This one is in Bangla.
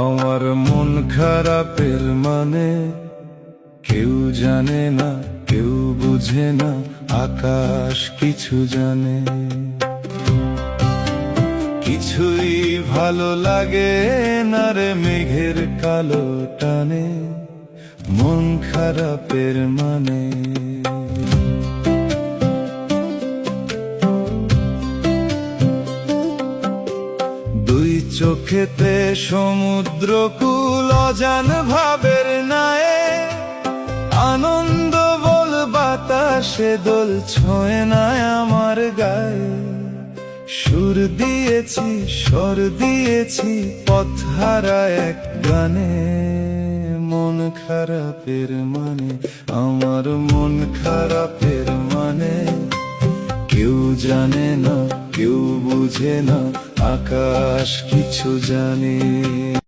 আমার মন খারাপের মানে কেউ জানে না, কেউ বুঝে না, আকাশ কিছু জানে। কিছুই ভালো লাগে না রে মেঘের কালো টানে, মন খারাপের মানে। দুই চোখেতে সমুদ্র কুল অজান ভাবের নায়ে, আনন্দ বল বাতাসে দোল ছোঁয় না আমার গায়ে। সুর দিয়েছি স্বর দিয়েছি পথহারা এক গানে, মন খারাপের মানে। আমার মন খারাপের মানে কেউ জানে না, কেউ বুঝে না, আকাশ কিছু জানে।